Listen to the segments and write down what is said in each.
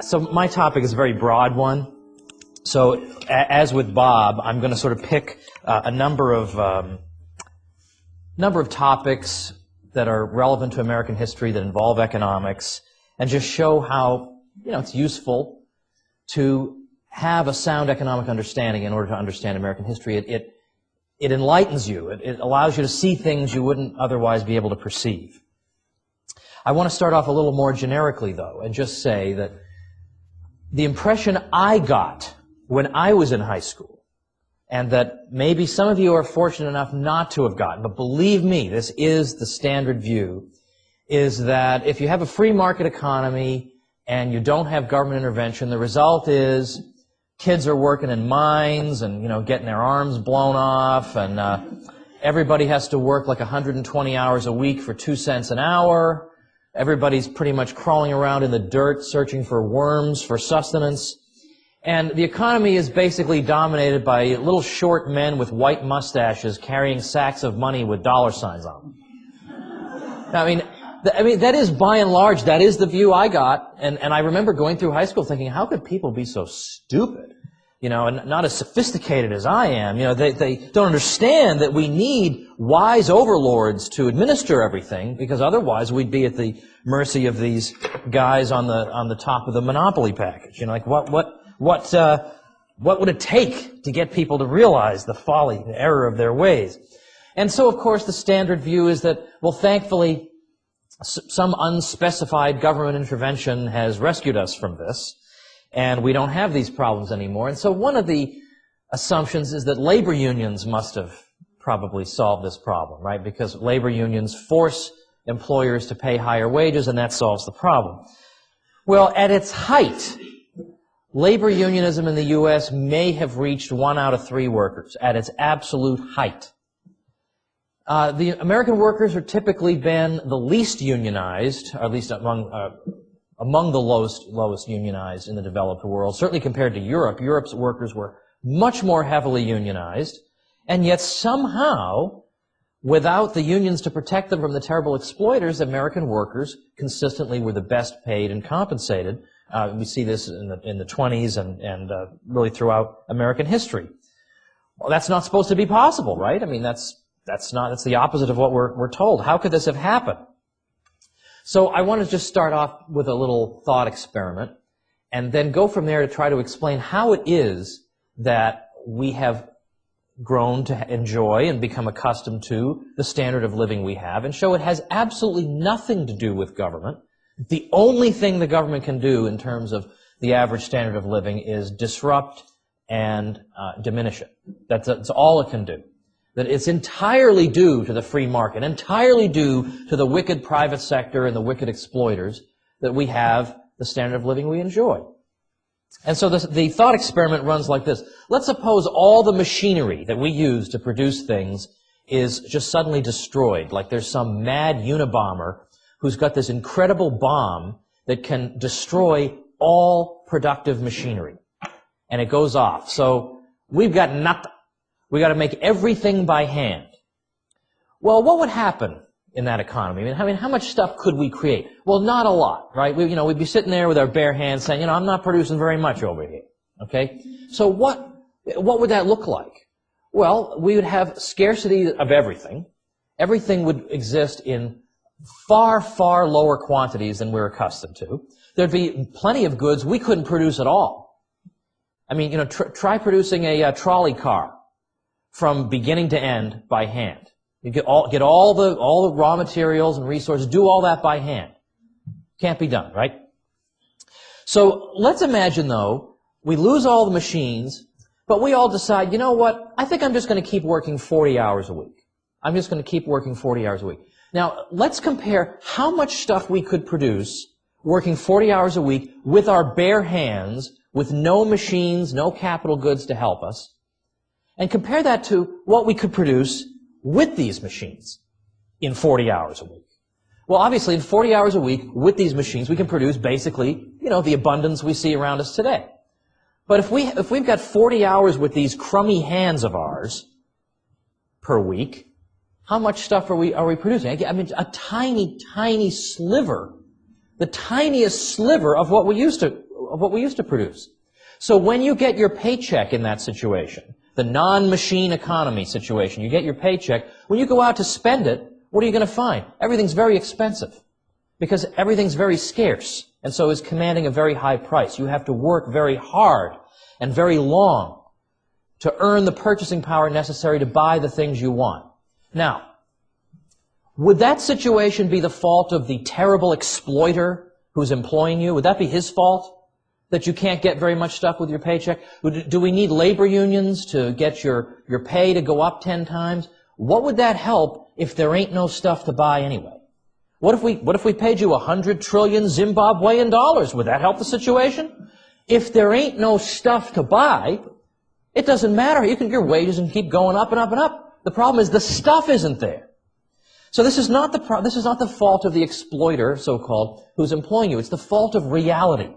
So my topic is a very broad one. So as with Bob, I'm going to sort of pick a number of topics that are relevant to American history that involve economics, and just show how it's useful to have a sound economic understanding in order to understand American history. It enlightens you. It allows you to see things you wouldn't otherwise be able to perceive. I want to start off a little more generically, though, and just say that the impression I got when I was in high school, and that maybe some of you are fortunate enough not to have gotten, but believe me, this is the standard view, is that if you have a free market economy and you don't have government intervention, the result is kids are working in mines and, getting their arms blown off, and everybody has to work like 120 hours a week for 2 cents an hour. Everybody's pretty much crawling around in the dirt searching for worms for sustenance. And the economy is basically dominated by little short men with white mustaches carrying sacks of money with dollar signs on them. I mean, that is by and large, that is the view I got. And I remember going through high school thinking, how could people be so stupid? And not as sophisticated as I am. They don't understand that we need wise overlords to administer everything, because otherwise we'd be at the mercy of these guys on the top of the Monopoly package. What would it take to get people to realize the folly, the error of their ways? And so, of course, the standard view is that, well, thankfully, some unspecified government intervention has rescued us from this, and we don't have these problems anymore. And so one of the assumptions is that labor unions must have probably solved this problem, right? Because labor unions force employers to pay higher wages, and that solves the problem. Well, at its height, labor unionism in the U.S. may have reached 1 out of 3 workers at its absolute height. The American workers have typically been the least unionized, or at least among the lowest unionized in the developed world, certainly compared to Europe. Europe's workers were much more heavily unionized, and yet somehow, without the unions to protect them from the terrible exploiters, American workers consistently were the best paid and compensated. We see this in the 20s and really throughout American history. Well, that's not supposed to be possible, right? I mean, that's the opposite of what we're told. How could this have happened? So I want to just start off with a little thought experiment, and then go from there to try to explain how it is that we have grown to enjoy and become accustomed to the standard of living we have, and show it has absolutely nothing to do with government. The only thing the government can do in terms of the average standard of living is disrupt and diminish it. That's all it can do. That it's entirely due to the free market, entirely due to the wicked private sector and the wicked exploiters that we have the standard of living we enjoy. And so the thought experiment runs like this. Let's suppose all the machinery that we use to produce things is just suddenly destroyed, like there's some mad Unabomber who's got this incredible bomb that can destroy all productive machinery. And it goes off. So we've got nothing. We got to make everything by hand. Well, what would happen in that economy? I mean, how much stuff could we create? Well, not a lot, right? We'd be sitting there with our bare hands saying, I'm not producing very much over here. Okay? So what would that look like? Well, we would have scarcity of everything. Everything would exist in far, far lower quantities than we're accustomed to. There'd be plenty of goods we couldn't produce at all. I mean, try producing a trolley car from beginning to end by hand. You get all the raw materials and resources, do all that by hand. Can't be done, right? So let's imagine, though, we lose all the machines, but we all decide, you know what, I think I'm just going to keep working 40 hours a week. I'm just going to keep working 40 hours a week. Now, let's compare how much stuff we could produce working 40 hours a week with our bare hands, with no machines, no capital goods to help us, and compare that to what we could produce with these machines in 40 hours a week. Well, obviously, in 40 hours a week, with these machines, we can produce basically, the abundance we see around us today. But if we've got 40 hours with these crummy hands of ours per week, how much stuff are we producing? I mean, a tiny, tiny sliver, the tiniest sliver of what we used to of what we used to produce. So when you get your paycheck in that situation, the non-machine economy situation, you get your paycheck, when you go out to spend it, what are you going to find? Everything's very expensive because everything's very scarce and so is commanding a very high price. You have to work very hard and very long to earn the purchasing power necessary to buy the things you want. Now, would that situation be the fault of the terrible exploiter who's employing you? Would that be his fault? That you can't get very much stuff with your paycheck? Do we need labor unions to get your pay to go up 10 times? What would that help if there ain't no stuff to buy anyway? What if we paid you 100 trillion Zimbabwean dollars? Would that help the situation? If there ain't no stuff to buy, it doesn't matter. You can, your wages can keep going up and up and up. The problem is the stuff isn't there. So this is not the fault of the exploiter, so-called, who's employing you. It's the fault of reality.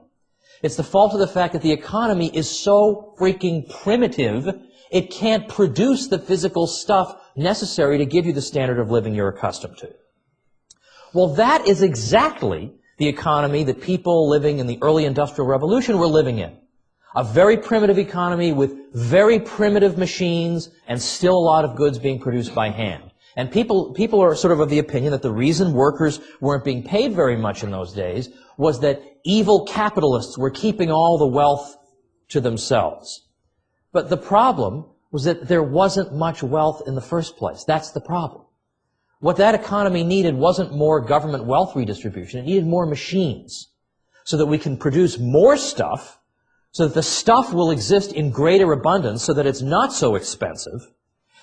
It's the fault of the fact that the economy is so freaking primitive, it can't produce the physical stuff necessary to give you the standard of living you're accustomed to. Well, that is exactly the economy that people living in the early Industrial Revolution were living in. A very primitive economy with very primitive machines and still a lot of goods being produced by hand. And people are sort of the opinion that the reason workers weren't being paid very much in those days was that evil capitalists were keeping all the wealth to themselves. But the problem was that there wasn't much wealth in the first place. That's the problem. What that economy needed wasn't more government wealth redistribution. It needed more machines so that we can produce more stuff, so that the stuff will exist in greater abundance so that it's not so expensive,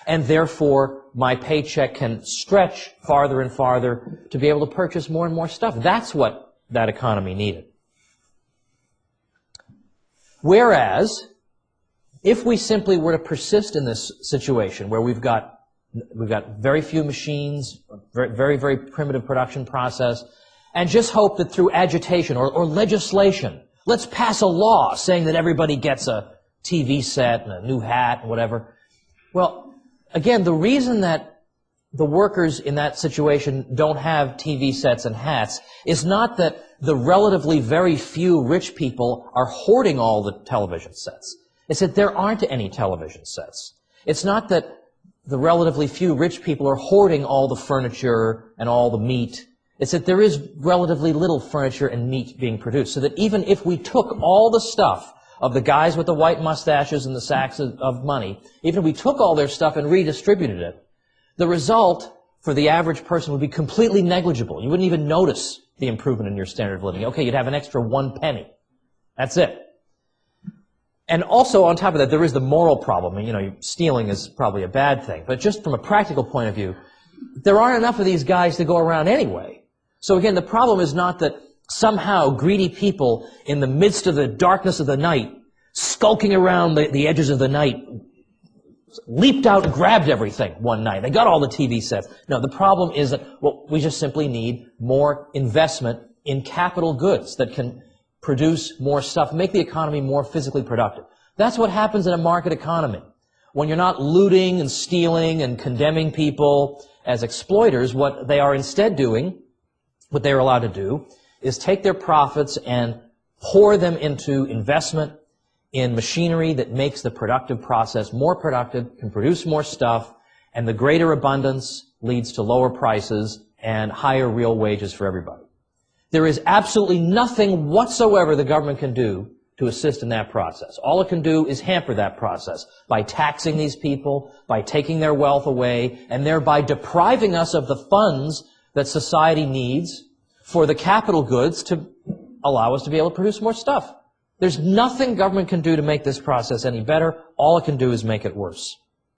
and therefore my paycheck can stretch farther and farther to be able to purchase more and more stuff. That's what that economy needed. Whereas, if we simply were to persist in this situation where we've got very few machines, very, very primitive production process, and just hope that through agitation or legislation, let's pass a law saying that everybody gets a TV set and a new hat and whatever. Well, again, the reason that the workers in that situation don't have TV sets and hats is not that the relatively very few rich people are hoarding all the television sets. It's that there aren't any television sets. It's not that the relatively few rich people are hoarding all the furniture and all the meat. It's that there is relatively little furniture and meat being produced. So that even if we took all the stuff of the guys with the white mustaches and the sacks of money, even if we took all their stuff and redistributed it, the result for the average person would be completely negligible. You wouldn't even notice the improvement in your standard of living. Okay, you'd have an extra 1 penny. That's it. And also, on top of that, there is the moral problem. You know, stealing is probably a bad thing. But just from a practical point of view, there aren't enough of these guys to go around anyway. So again, the problem is not that somehow greedy people in the midst of the darkness of the night, skulking around the edges of the night, leaped out and grabbed everything one night. They got all the TV sets. No, the problem is that, well, we just simply need more investment in capital goods that can produce more stuff, make the economy more physically productive. That's what happens in a market economy. When you're not looting and stealing and condemning people as exploiters, what they are instead doing, what they're allowed to do, is take their profits and pour them into investment in machinery that makes the productive process more productive, can produce more stuff, and the greater abundance leads to lower prices and higher real wages for everybody. There is absolutely nothing whatsoever the government can do to assist in that process. All it can do is hamper that process by taxing these people, by taking their wealth away, and thereby depriving us of the funds that society needs for the capital goods to allow us to be able to produce more stuff. There's nothing government can do to make this process any better. All it can do is make it worse.